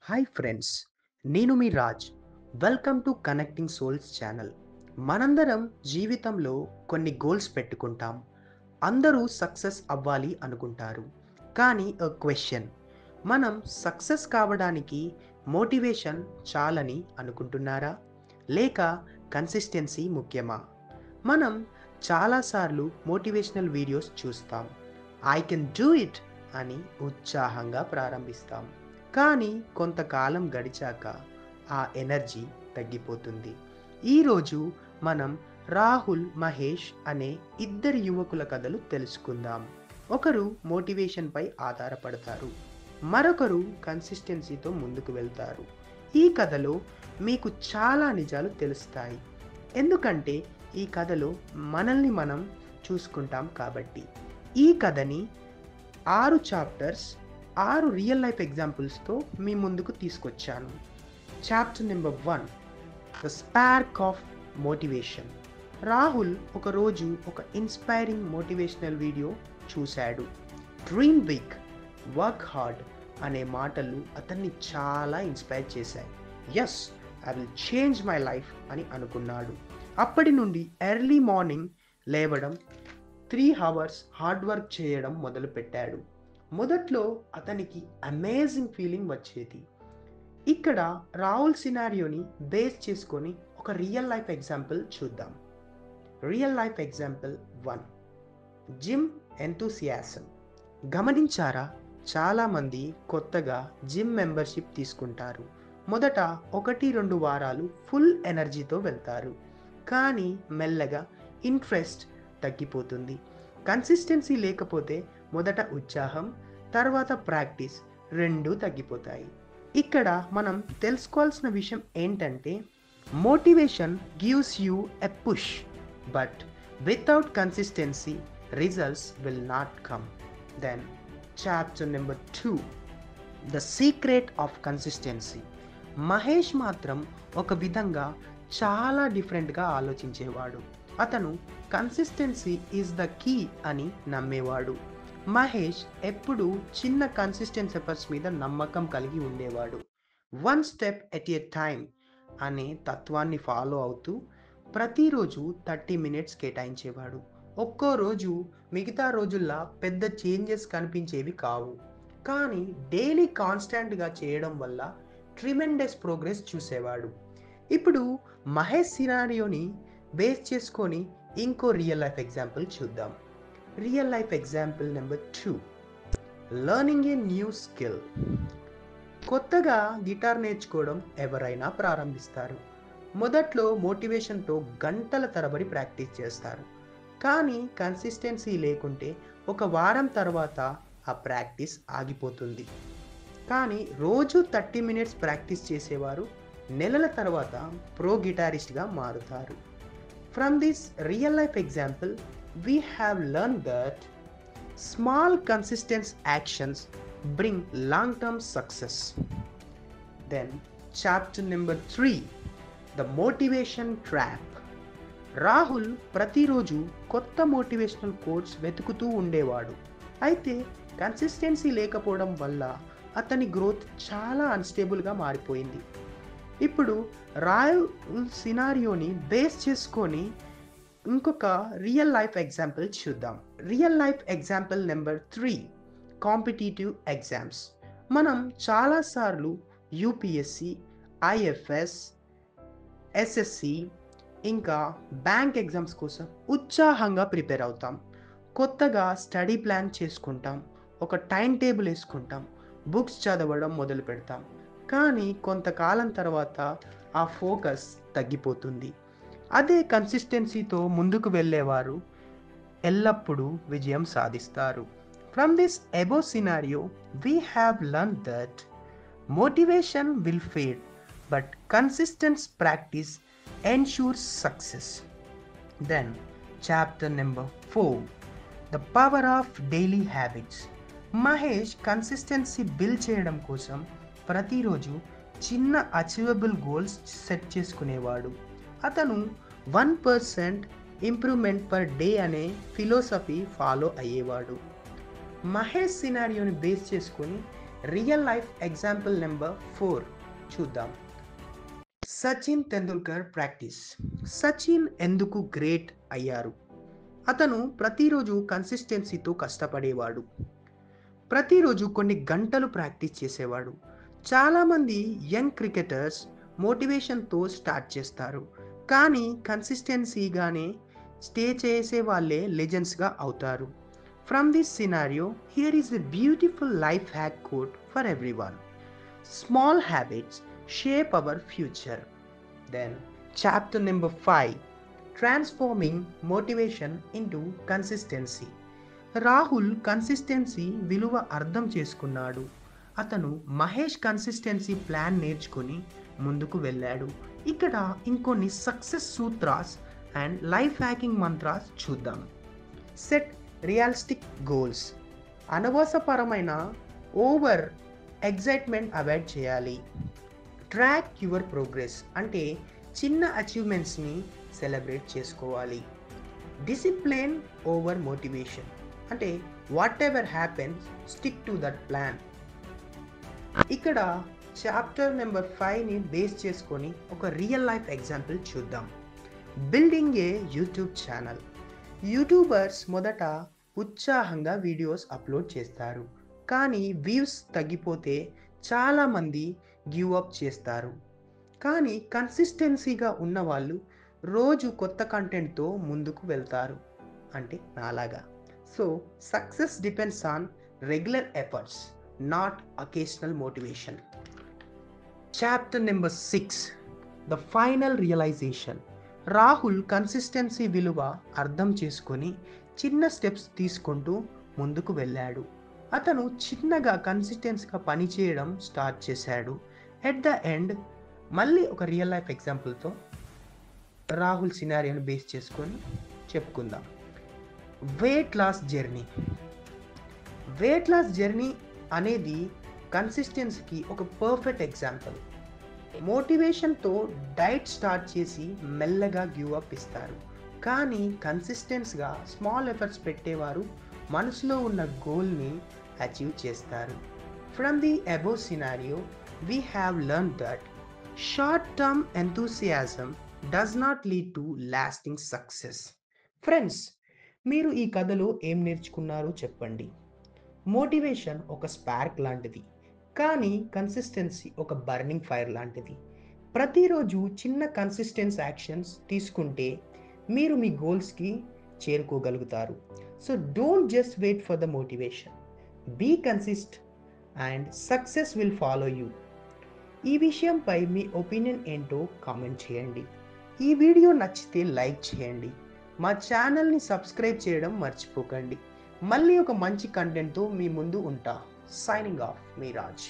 Hi friends, నేను మీ Raj. Welcome to connecting souls channel. మనందరం జీవితంలో కొన్ని గోల్స్ పెట్టుకుంటాం. అందరూ సక్సెస్ అవ్వాలి అనుకుంటారు. కానీ క్వశ్చన్, మనం సక్సెస్ కావడానికి మోటివేషన్ చాలని అనుకుంటున్నారా? లేక కన్సిస్టెన్సీ ముఖ్యమా? మనం చాలాసార్లు మోటివేషనల్ వీడియోస్ చూస్తాం. ఐ కెన్ డూ ఇట్ అని ఉత్సాహంగా ప్రారంభిస్తాం. కానీ కొంతకాలం గడిచాక ఆ ఎనర్జీ తగ్గిపోతుంది. ఈరోజు మనం రాహుల్, మహేష్ అనే ఇద్దరు యువకుల కథలు తెలుసుకుందాం. ఒకరు మోటివేషన్పై ఆధారపడతారు, మరొకరు కన్సిస్టెన్సీతో ముందుకు వెళ్తారు. ఈ కథలో మీకు చాలా నిజాలు తెలుస్తాయి, ఎందుకంటే ఈ కథలో మనల్ని మనం చూసుకుంటాం కాబట్టి. ఈ కథని 6 చాప్టర్స్, 6 రియల్ లైఫ్ ఎగ్జాంపుల్స్తో మీ ముందుకు తీసుకొచ్చాను. Chapter number 1, the spark of motivation. Rahul ఒకరోజు ఒక ఇన్స్పైరింగ్ మోటివేషనల్ వీడియో చూశాడు. డ్రీమ్ బిగ్, వర్క్ హార్డ్ అనే మాటలు అతన్ని చాలా ఇన్స్పైర్ చేశాయి. Yes, I will change my life అని అనుకున్నాడు. అప్పటి నుండి ఎర్లీ మార్నింగ్ లేవడం, 3 అవర్స్ హార్డ్ వర్క్ చేయడం మొదలుపెట్టాడు. మొదట్లో అతనికి అమేజింగ్ ఫీలింగ్ వచ్చేది. ఇక్కడ రాహుల్ సినారియోని బేస్ చేసుకొని ఒక రియల్ లైఫ్ ఎగ్జాంపుల్ చూద్దాం. Real life example 1, gym enthusiasm. గమనించారా, చాలామంది కొత్తగా జిమ్ మెంబర్షిప్ తీసుకుంటారు. మొదట 1-2 వారాలు ఫుల్ ఎనర్జీతో వెళ్తారు, కానీ మెల్లగా ఇంట్రెస్ట్ తగ్గిపోతుంది. కన్సిస్టెన్సీ లేకపోతే మొదట ఉత్సాహం, తర్వాత ప్రాక్టీస్ రెండూ తగ్గిపోతాయి. ఇక్కడ మనం తెలుసుకోవాల్సిన విషయం ఏంటంటే, motivation gives you a push, but without consistency results will not come. Then chapter number 2, the secret of consistency. Mahesh మాత్రం ఒక విధంగా చాలా డిఫరెంట్గా ఆలోచించేవాడు. అతను కన్సిస్టెన్సీ ఈజ్ ద కీ అని నమ్మేవాడు. మహేష్ ఎప్పుడూ చిన్న కన్సిస్టెన్స్ ఎఫర్ట్స్ మీద నమ్మకం కలిగి ఉండేవాడు. 1 స్టెప్ ఎట్ ఎ టైం అనే తత్వాన్ని ఫాలో అవుతూ ప్రతిరోజు 30 మినిట్స్ కేటాయించేవాడు. ఒక్కో రోజు మిగతా రోజుల్లా పెద్ద చేంజెస్ కనిపించేవి కావు, కానీ డైలీ కాన్స్టాంట్గా చేయడం వల్ల ట్రిమెండస్ ప్రోగ్రెస్ చూసేవాడు. ఇప్పుడు మహేష్ సినారియోని బేస్ చేసుకొని ఇంకో రియల్ లైఫ్ ఎగ్జాంపుల్ చూద్దాం. Real life example number 2, learning a new skill. కొత్తగా గిటార్ నేర్చుకోవడం ఎవరైనా ప్రారంభిస్తారు. మొదట్లో మోటివేషన్తో గంటల తరబడి ప్రాక్టీస్ చేస్తారు, కానీ కన్సిస్టెన్సీ లేకుంటే ఒక వారం తర్వాత ఆ ప్రాక్టీస్ ఆగిపోతుంది. కానీ రోజు 30 మినిట్స్ ప్రాక్టీస్ చేసేవారు నెలల తర్వాత ప్రో గిటారిస్ట్గా మారుతారు. From this real life example, we have learned that small consistent actions bring long-term success. Then chapter number 3, the motivation trap. Rahul ప్రతిరోజు కొత్త మోటివేషనల్ కోట్స్ వెతుకుతూ ఉండేవాడు. అయితే కన్సిస్టెన్సీ లేకపోవడం వల్ల అతని గ్రోత్ చాలా అన్స్టేబుల్గా మారిపోయింది. ఇప్పుడు రాహుల్ సినారియోని బేస్ చేసుకొని ఇంకొక రియల్ లైఫ్ ఎగ్జాంపుల్ చూద్దాం. Real life example number 3, competitive exams. మనం చాలాసార్లు యూపీఎస్సి, ఐఎఫ్ఎస్, ఎస్ఎస్సి ఇంకా బ్యాంక్ ఎగ్జామ్స్ కోసం ఉత్సాహంగా ప్రిపేర్ అవుతాం. కొత్తగా స్టడీ ప్లాన్ చేసుకుంటాం, ఒక టైం టేబుల్ వేసుకుంటాం, బుక్స్ చదవడం మొదలు పెడతాం. కానీ కొంతకాలం తర్వాత ఆ ఫోకస్ తగ్గిపోతుంది. అదే కన్సిస్టెన్సీతో ముందుకు వెళ్ళేవారు ఎల్లప్పుడూ విజయం సాధిస్తారు. From this above scenario we have learn that motivation will fade, but consistence practice ensures success. Then chapter number 4, the power of daily habits. Mahesh consistency build చేయడం కోసం ప్రతిరోజు చిన్న అచీవబుల్ గోల్స్ సెట్ చేసుకునేవాడు. అతను 1% ఇంప్రూవ్మెంట్ పర్ డే అనే philosophy follow అయ్యేవాడు. Mahesh సినారియోని base చేసుకొని real life example number 4 చూద్దాం. Sachin Tendulkar practice. Sachin ఎందుకు గ్రేట్ అయ్యారు? అతను ప్రతిరోజు కన్సిస్టెన్సీతో కష్టపడేవాడు. ప్రతిరోజు కొన్ని గంటలు ప్రాక్టీస్ చేసేవాడు. చాలామంది యంగ్ క్రికెటర్స్ మోటివేషన్తో స్టార్ట్ చేస్తారు, కానీ కన్సిస్టెన్సీగానే స్టే చేసే వాళ్ళే లెజెండ్స్గా అవుతారు. From this scenario here is a beautiful life hack quote for everyone. Small habits shape our future. Then chapter number 5, transforming motivation into consistency. Rahul consistency విలువ అర్థం చేసుకున్నాడు. అతను మహేష్ కన్సిస్టెన్సీ ప్లాన్ నేర్చుకుని ముందుకు వెళ్ళాడు. ఇక్కడ ఇంకొన్ని సక్సెస్ సూత్రాస్ అండ్ లైఫ్ హ్యాకింగ్ మంత్రాస్ చూద్దాం. Set realistic goals. అనవసరమైన ఓవర్ ఎగ్జైట్మెంట్ అవాయిడ్ చేయాలి. ట్రాక్ యువర్ ప్రోగ్రెస్, అంటే చిన్న అచీవ్మెంట్స్ని సెలబ్రేట్ చేసుకోవాలి. డిసిప్లిన్ ఓవర్ మోటివేషన్, అంటే whatever happens stick to that plan. ఇక్కడ చాప్టర్ నెంబర్ 5ని బేస్ చేసుకొని ఒక రియల్ లైఫ్ ఎగ్జాంపుల్ చూద్దాం. Building a YouTube channel. YouTubers మొదట ఉత్సాహంగా వీడియోస్ అప్లోడ్ చేస్తారు, కానీ వ్యూస్ తగ్గిపోతే చాలామంది గివ్ అప్ చేస్తారు. కానీ కన్సిస్టెన్సీగా ఉన్నవాళ్ళు రోజు కొత్త కంటెంట్తో ముందుకు వెళ్తారు, అంటే నాలాగా. So success depends on regular efforts, not occasional motivation. Chapter number 6, the final realisation. Rahul consistency విలువ అర్థం చేసుకొని చిన్న స్టెప్స్ తీసుకుంటూ ముందుకు వెళ్ళాడు. అతను చిన్నగా కన్సిస్టెన్సీగా పనిచేయడం స్టార్ట్ చేశాడు. ఎట్ ద ఎండ్ మళ్ళీ ఒక రియల్ లైఫ్ ఎగ్జాంపుల్తో రాహుల్ సినారియోని బేస్ చేసుకొని చెప్పుకుందాం. Weight loss journey. Weight loss journey అనేది కన్సిస్టెన్సీకి ఒక పర్ఫెక్ట్ ఎగ్జాంపుల్. మోటివేషన్తో డైట్ స్టార్ట్ చేసి మెల్లగా గివ్ అప్ ఇస్తారు, కానీ కన్సిస్టెన్స్గా స్మాల్ ఎఫర్ట్స్ పెట్టేవారు మనసులో ఉన్న గోల్ని అచీవ్ చేస్తారు. From the above scenario we have learn that short term enthusiasm does not lead to lasting success. Friends, మీరు ఈ కథలో ఏం నేర్చుకున్నారో చెప్పండి. మోటివేషన్ ఒక స్పార్క్ లాంటిది, కానీ కన్సిస్టెన్సీ ఒక బర్నింగ్ ఫైర్ లాంటిది. ప్రతిరోజు చిన్న కన్సిస్టెన్స్ యాక్షన్స్ తీసుకుంటే మీరు మీ గోల్స్కి చేరుకోగలుగుతారు. So don't just wait for the motivation, be consist and success will follow you. ఈ విషయంపై మీ ఒపీనియన్ ఏంటో కామెంట్ చేయండి. ఈ వీడియో నచ్చితే లైక్ చేయండి. మా ఛానల్ని సబ్స్క్రైబ్ చేయడం మర్చిపోకండి. మళ్ళీ ఒక మంచి కంటెంట్తో మీ ముందు ఉంటా. సైనింగ్ ఆఫ్, మీ రాజ్.